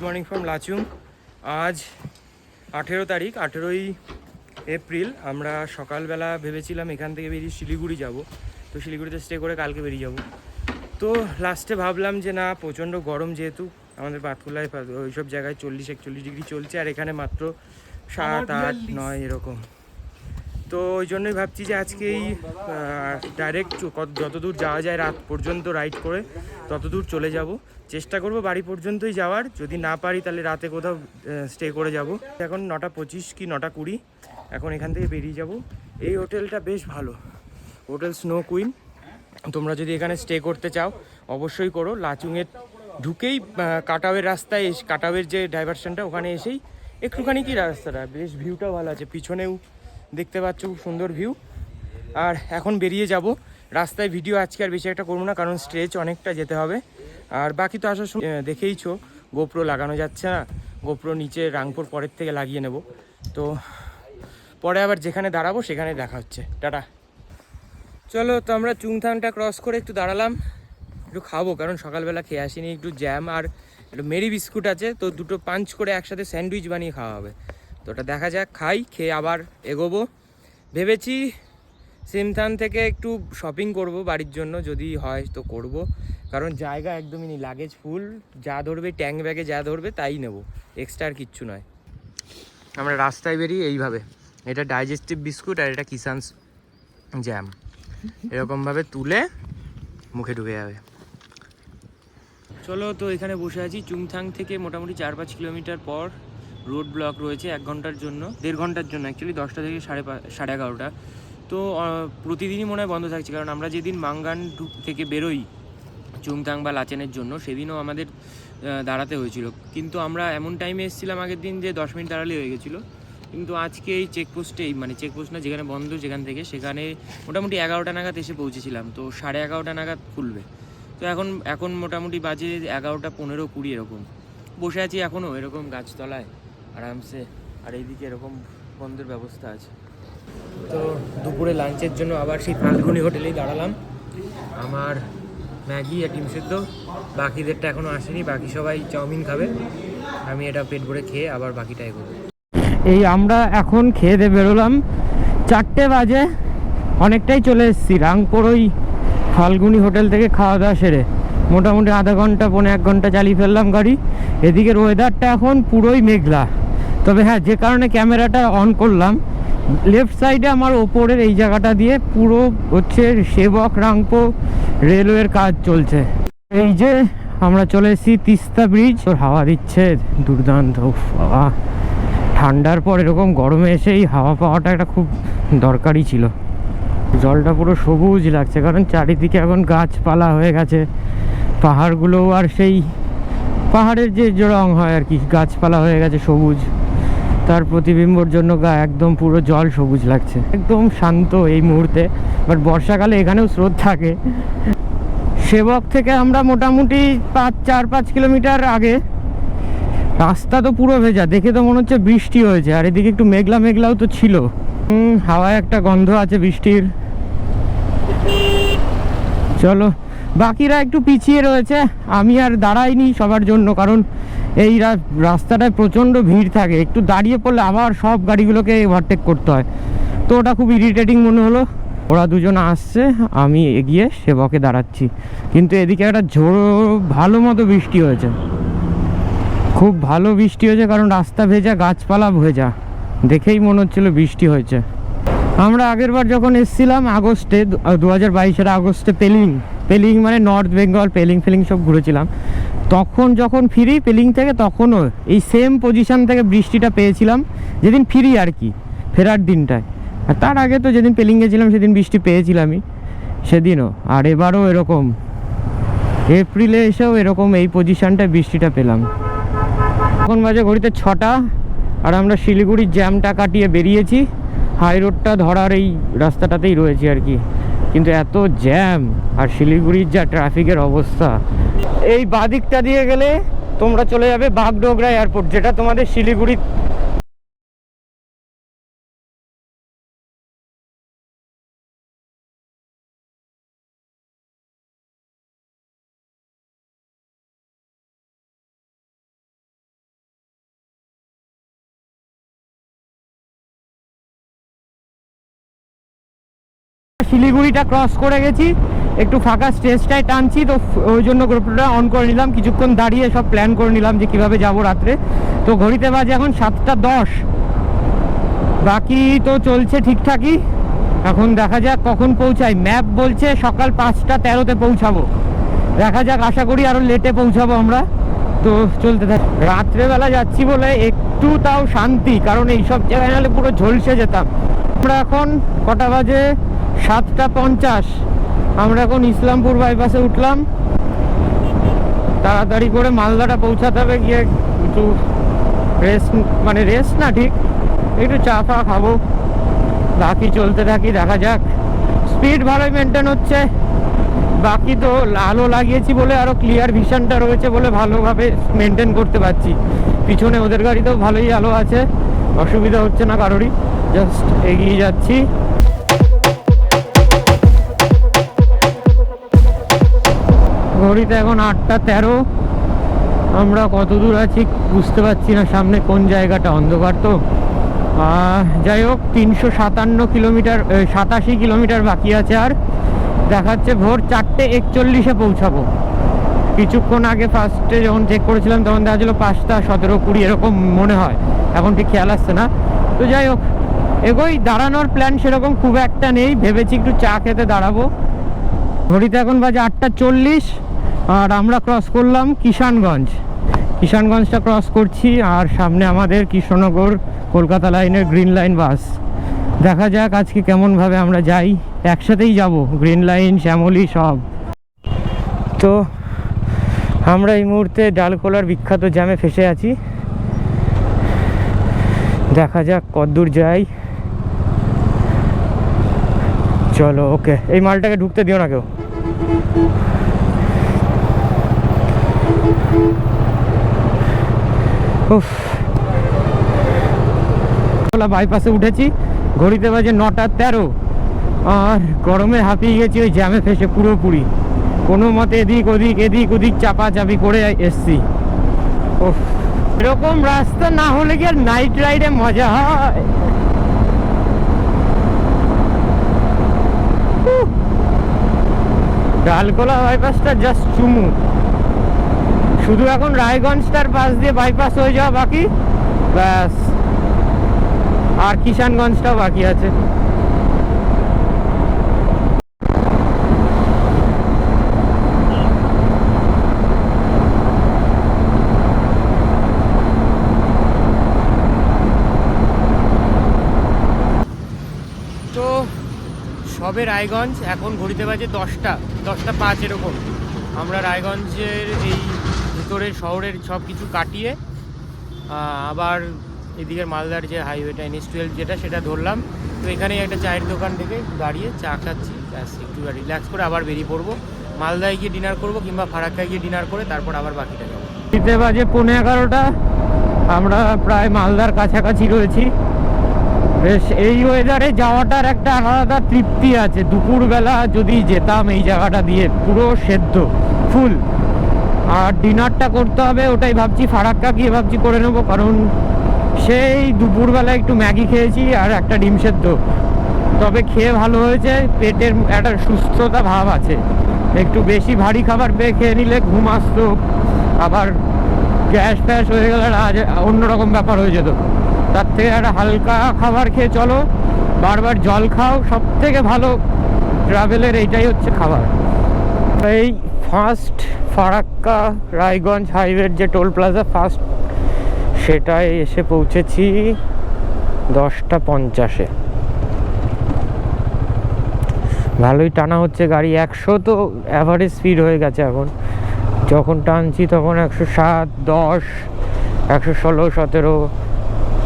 Morning from Lachung. আজ 18 তারিখ, 18ই April. আমরা সকালবেলা ভেবেছিলাম এখান থেকে বেরিয়ে শিলিগুড়ি যাব, তো শিলিগুড়িতে স্টে করে কালকে বেরিয়ে যাব। তো লাস্টে ভাবলাম যে না, প্রচণ্ড গরম, যেহেতু আমাদের পাতকুলায় ওইসব জায়গায় 40-41 ডিগ্রি চলছে, আর এখানে মাত্র 7-8-9 এরকম। তো ওই জন্যই ভাবছি যে আজকেই ডাইরেক্ট যতদূর যাওয়া যায় রাত পর্যন্ত রাইড করে ততদূর চলে যাব। চেষ্টা করব বাড়ি পর্যন্তই যাওয়ার, যদি না পারি তাহলে রাতে কোথাও স্টে করে যাব। এখন 9:25 কি 9:20, এখন এখান থেকে বেরিয়ে যাব। এই হোটেলটা বেশ ভালো, হোটেল স্নো কুইন। তোমরা যদি এখানে স্টে করতে চাও অবশ্যই করো। লাচুংয়ের ঢুকেই কাটাওয়ের রাস্তায় কাটাওয়ের যে ডাইভারশনটা, ওখানে এসেই একটুখানি কি রাস্তাটা বেশ ভিউটাও ভালো আছে, পিছনেও দেখতে পাচ্ছ খুব সুন্দর ভিউ। আর এখন বেরিয়ে যাব। রাস্তায় ভিডিও আজকে আর বেশি একটা করবো না, কারণ স্ট্রেচ অনেকটা যেতে হবে। আর বাকি তো আসার সময় দেখেইছো গোপ্রো লাগানো যাচ্ছে না, গোপ্রো নিচে রাংপুর পরের থেকে লাগিয়ে নেব। তো পরে আবার যেখানে দাঁড়াবো সেখানে দেখা হচ্ছে। টাটা। চলো, তো আমরা চুংথাংটা ক্রস করে একটু দাঁড়ালাম, একটু খাবো, কারণ সকালবেলা খেয়ে আসিনি। একটু জ্যাম আর একটু মেরি বিস্কুট আছে, তো দুটো পাঞ্চ করে একসাথে স্যান্ডউইচ বানিয়ে খাওয়া হবে। তো ওটা দেখা যাক, খাই, খেয়ে আবার এগোবো। ভেবেছি সিমথান থেকে একটু শপিং করব বাড়ির জন্য, যদি হয় তো করব, কারণ জায়গা একদমই নেই, লাগেজ ফুল, যা ধরবে ট্যাঙ্ক ব্যাগে যা ধরবে তাই নেব, এক্সট্রা আর কিচ্ছু নয়। আমরা রাস্তায় বেরিয়ে এইভাবে, এটা ডাইজেস্টিভ বিস্কুট আর এটা কিষানস জ্যাম, এরকমভাবে তুলে মুখে ঢুকে যাবে। চলো, তো এখানে বসে আছি। চুংথাং থেকে মোটামুটি 4-5 কিলোমিটার পর রোড ব্লক রয়েছে 1 ঘন্টার জন্য, 1.5 ঘন্টার জন্য অ্যাকচুয়ালি, 10টা থেকে 11:30। তো প্রতিদিনই মনে হয় বন্ধ থাকছে, কারণ আমরা যেদিন মাঙ্গান থেকে বেরোই চুংথাং বা লাচেনের জন্য, সেদিনও আমাদের দাঁড়াতে হয়েছিল। কিন্তু আমরা এমন টাইমে এসেছিলাম আগের দিন যে 10 মিনিট দাঁড়ালে হয়ে গেছিলো। কিন্তু আজকে এই চেকপোস্টেই, মানে চেকপোস্ট না, যেখানে বন্ধ যেখান থেকে, সেখানে মোটামুটি 11টা নাগাদ এসে পৌঁছেছিলাম। তো 11:30 নাগাদ খুলবে। তো এখন মোটামুটি বাজে 11:15-20 এরকম। বসে আছি এখনও এরকম গাছতলায় আরামসে, আর এইদিকে এরকম বন্ধের ব্যবস্থা আছে। তো দুপুরে লাঞ্চের জন্য আবার সেই ফাল্গুনি হোটেলেই দাঁড়ালাম। আমার ম্যাগি আর ডিম সেদ্ধ, বাকিদেরটা এখনও আসেনি, বাকি সবাই চাউমিন খাবে। আমি এটা পেট ভরে খেয়ে আবার বাকিটা এগোবো। এই আমরা এখন খেয়ে দিয়ে বেরোলাম, 4টে বাজে, অনেকটাই চলে এসেছি রাংপুর। ওই ফাল্গুনি হোটেল থেকে খাওয়া দাওয়া সেরে মোটামুটি আধা ঘন্টা 1.5 ঘন্টা চালিয়ে ফেললাম গাড়ি। এদিকের ওয়েদারটা এখন পুরোই মেঘলা। তবে হ্যাঁ, যে কারণে ক্যামেরাটা অন করলাম, লেফট সাইডে আমার ওপরের এই জায়গাটা দিয়ে পুরো হচ্ছে সেবক রাংপো রেলওয়ের কাজ চলছে। এই যে আমরা চলে এসেছি তিস্তা ব্রিজ, ওর হাওয়া দিচ্ছে দুর্দান্ত। বাবা, ঠান্ডার পর এরকম গরমে এসে এই হাওয়া পাওয়াটা একটা খুব দরকারি ছিল। জলটা পুরো সবুজ লাগছে, কারণ চারিদিকে এখন গাছপালা হয়ে গেছে। পাহাড়গুলোও আর সেই পাহাড়ের যে রং হয় আর কি, গাছপালা হয়ে গেছে সবুজ, তার প্রতিবিম্বর জন্য একদম পুরো জল সবুজ লাগছে, একদম শান্ত এই মুহূর্তে। বাট বর্ষাকালে এখানেও স্রোত থাকে। সেবক থেকে আমরা মোটামুটি 4-5 কিলোমিটার আগে, রাস্তা তো পুরো ভেজা, দেখে তো মনে হচ্ছে বৃষ্টি হয়েছে। আর এদিকে একটু মেঘলা মেঘলাও তো ছিল, হাওয়ায় একটা গন্ধ আছে বৃষ্টির। চলো, বাকিরা একটু পিছিয়ে রয়েছে, আমি আর দাঁড়াইনি সবার জন্য, কারণ এই রাস্তাটায় প্রচণ্ড ভিড় থাকে, একটু দাঁড়িয়ে পড়লে আবার সব গাড়িগুলোকে ওভারটেক করতে হয়। তো ওটা খুব ইরিটেটিং মনে হলো। ওরা দুজন আসছে, আমি এগিয়ে সেবকে দাঁড়াচ্ছি। কিন্তু এদিকে একটা ঝোড়ো ভালো মতো বৃষ্টি হয়েছে, খুব ভালো বৃষ্টি হয়েছে, কারণ রাস্তা ভেজা, গাছপালা ভেজা, দেখেই মনে হচ্ছিল বৃষ্টি হয়েছে। আমরা আগেরবার যখন এসেছিলাম আগস্টে, 2022-এর আগস্টে, পেলিং মানে নর্থ বেঙ্গল, পেলিং সব ঘুরেছিলাম। তখন যখন ফিরি পেলিং থেকে, তখনও এই সেম পজিশান থেকে বৃষ্টিটা পেয়েছিলাম, যেদিন ফিরি আর কি, ফেরার দিনটায়। আর তার আগে তো যেদিন পেলিং গেছিলাম সেদিন বৃষ্টি পেয়েছিলামই সেদিনও। আর এবারও এরকম এপ্রিলে এসেও এরকম এই পজিশানটায় বৃষ্টিটা পেলাম। এখন বাজে ঘড়িতে 6টা, আর আমরা শিলিগুড়ির জ্যামটা কাটিয়ে বেরিয়েছি। হাই রোডটা ধরার এই রাস্তাটাতেই রয়েছে আর কি, কিন্তু এত জ্যাম, আর শিলিগুড়ির যা ট্রাফিকের অবস্থা। এই বাদিকটা দিয়ে গেলে তোমরা চলে যাবে বাগডোগরা এয়ারপোর্ট, যেটা তোমাদের শিলিগুড়ি শিলিগুড়িটা ক্রস করে গেছি, একটু ফাঁকা স্টেজটায় টানছি, তো ওই জন্য গ্রুপটা অন করে নিলাম, কিছুক্ষণ দাঁড়িয়ে সব প্ল্যান করে নিলাম যে কিভাবে যাব রাত্রে। তো ঘড়িতে বাজে এখন 7:10, বাকি তো চলছে ঠিকঠাকই। এখন দেখা যাক কখন পৌঁছাই। ম্যাপ বলছে সকাল 5:13-তে পৌঁছাবো, দেখা যাক, আশা করি আরো লেটে পৌঁছাবো আমরা। তো চলতে থাক। রাত্রেবেলা যাচ্ছি বলে একটু তাও শান্তি, কারণ এইসব জায়গায় নাহলে পুরো ঝলসে যেতাম। আমরা এখন কটা বাজে? 7:50। আমরা এখন ইসলামপুর বাইপাসে উঠলাম, তাড়াতাড়ি করে মালদাটা পৌঁছাতে হবে। গিয়ে একটু রেস্ট, মানে রেস্ট না ঠিক, একটু চা ফা খাবো, বাকি চলতে থাকি, দেখা যাক। স্পিড ভালোই মেনটেন হচ্ছে, বাকি তো আলো লাগিয়েছি বলে আরো ক্লিয়ার ভিশনটা রয়েছে বলে ভালোভাবে মেনটেন করতে পারছি। পিছনে ওদের গাড়িতেও ভালোই আলো আছে, অসুবিধা হচ্ছে না কারোরই, জাস্ট এগিয়ে যাচ্ছি। ঘড়িতে এখন 8:13। আমরা কত দূর আছি বুঝতে পারছি না, সামনে কোন জায়গাটা, অন্ধকার তো। যাই হোক, 357 কিলোমিটার, 87 কিলোমিটার বাকি আছে। আর দেখাচ্ছে ভোর 4:41-এ পৌঁছাবো। কিছুক্ষণ আগে ফার্স্টে যখন চেক করেছিলাম তখন দেখা ছিল 5:17-20 এরকম মনে হয়, এখন ঠিক খেয়াল আসছে না। তো যাই হোক, এগোই। দাঁড়ানোর প্ল্যান সেরকম খুব একটা নেই, ভেবেছি একটু চা খেতে দাঁড়াবো। ঘড়িতে এখন বাজে 8:40, আর আমরা ক্রস করলাম কিষানগঞ্জটা ক্রস করছি। আর সামনে আমাদের কৃষ্ণনগর কলকাতা লাইনের গ্রিন লাইন বাস। দেখা যাক আজকে কেমনভাবে আমরা যাই, একসাথেই যাব, গ্রিন লাইন, শ্যামলী সব। তো আমরা এই মুহূর্তে ডালখোলার বিখ্যাত জ্যামে ফেসে আছি, দেখা যাক কতদূর যাই। চলো, ওকে। এই মালটাকে ঢুকতে দিও না কেউ। বাইপাসে উঠেছি, ঘড়িতে বাজে 9:13, আর গরমে হাঁপিয়ে গেছি ওই জ্যামে ফেসে পুরোপুরি। কোনো মতে এদিক ওদিক চাপাচাপি করে এসছি। এরকম রাস্তা না হলে কি আর নাইট রাইডে মজা হয়? ডালখোলা বাইপাসটা জাস্ট চুমু, শুধু এখন রায়গঞ্জটার পাশ দিয়ে বাইপাস হয়ে যাওয়া বাকি, ব্যাস। আর কিষানগঞ্জটাও বাকি আছে। তো সবে রায়গঞ্জ, এখন ঘড়িতে বাজে 10:05 এরকম। আমরা রায়গঞ্জের এই ভিতরের শহরের সব কিছু কাটিয়ে আবার এদিকের মালদার যে হাইওয়েটা NH-12 যেটা, সেটা ধরলাম। তো এখানেই একটা চায়ের দোকান থেকে দাঁড়িয়ে চা খাচ্ছি, ব্যাস একটু রিল্যাক্স করে আবার বেরিয়ে পড়বো। মালদায় গিয়ে ডিনার করবো, কিংবা ফারাক্কায় গিয়ে ডিনার করে তারপর আবার বাকিটা যাবো। ঘড়িতে বাজে 11:15, আমরা প্রায় মালদার কাছাকাছি রয়েছি। বেশ, এই ওয়েদারে যাওয়াটার একটা আলাদা তৃপ্তি আছে। দুপুরবেলা যদি যেতাম এই জায়গাটা দিয়ে, পুরো সেদ্ধ ফুল। আর ডিনারটা করতে হবে, ওটাই ভাবছি, ফারাক্কা গিয়ে ভাবছি করে নেবো, কারণ সেই দুপুরবেলা একটু ম্যাগি খেয়েছি আর একটা ডিম সেদ্ধ, তবে খেয়ে ভালো হয়েছে, পেটের একটা সুস্থতা ভাব আছে। একটু বেশি ভারী খাবার খেয়ে নিলে ঘুম আসতো, আবার গ্যাস ফ্যাস হয়ে গেলে অন্যরকম ব্যাপার হয়ে যেত। তার থেকে একটা হালকা খাবার খেয়ে চলো, বারবার জল খাও, সব থেকে ভালো ট্রাভেলের এইটাই হচ্ছে খাবার। এই ফার্স্ট ফারাক্কা রায়গঞ্জ হাইওয়ের যে টোল প্লাজা ফার্স্ট, সেটায় এসে পৌঁছেছি 10:50-এ। ভালোই টানা হচ্ছে গাড়ি, 100 তো অ্যাভারেজ স্পিড হয়ে গেছে এখন। যখন টানছি তখন 107, 10, 116, 17,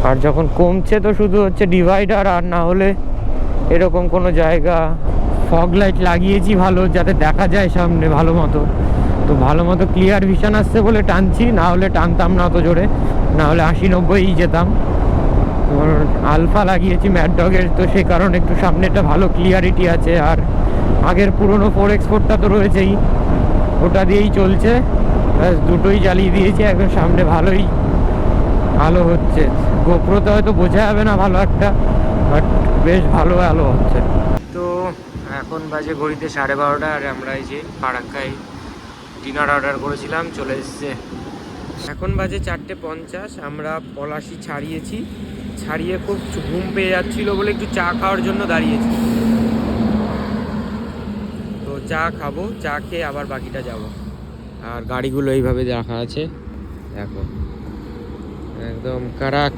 আর যখন কমছে তো শুধু হচ্ছে ডিভাইডার, আর না হলে এরকম কোনো জায়গা। ফগ লাইট লাগিয়েছি ভালো, যাতে দেখা যায় সামনে ভালো মতো। তো ভালো মতো ক্লিয়ার ভিশন আসছে বলে টানছি, না হলে টানতাম না অত জোরে, না হলে 80-90 যেতাম। আলফা লাগিয়েছি ম্যাড ডগের, তো সেই কারণে একটু সামনেটা ভালো ক্লিয়ারিটি আছে। আর আগের পুরনো 4X4টা তো রয়েছেই, ওটা দিয়েই চলছে, ব্যাস দুটোই জ্বালিয়ে দিয়েছি। একদম সামনে ভালোই আলো হচ্ছে, গোপ্রোতে হয়তো বোঝা যাবে না ভালো একটা, বাট বেশ ভালো আলো হচ্ছে। তো এখন বাজে ঘড়িতে 12:30 আর আমরা এই যে ফারাক্কায় ডিনার অর্ডার করেছিলাম, চলে এসছে। এখন বাজে 4:50, আমরা পলাশি ছাড়িয়ে খুব ঘুম পেয়ে যাচ্ছিল বলে একটু চা খাওয়ার জন্য দাঁড়িয়েছি। তো চা খাবো, চা খেয়ে আবার বাকিটা যাব। আর গাড়িগুলো এইভাবে রাখা আছে, দেখো একদম কারাক।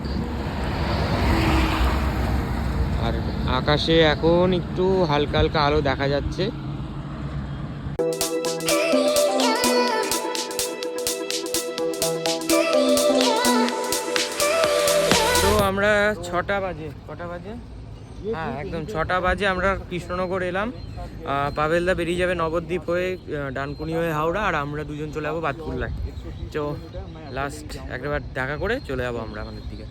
আর আকাশে এখন একটু হালকা হালকা আলো দেখা যাচ্ছে। তো আমরা কটা বাজে হ্যাঁ একদম 6টা বাজে আমরা কৃষ্ণনগর এলাম। পাভেলদা বেরিয়ে যাবে নবদ্বীপ হয়ে, ডানকুনি হয়ে হাওড়া, আর আমরা দুজন চলে যাবো বাতকুল্লায়। তো লাস্ট একবার দেখা করে চলে যাবো আমরা আমাদের দিকে।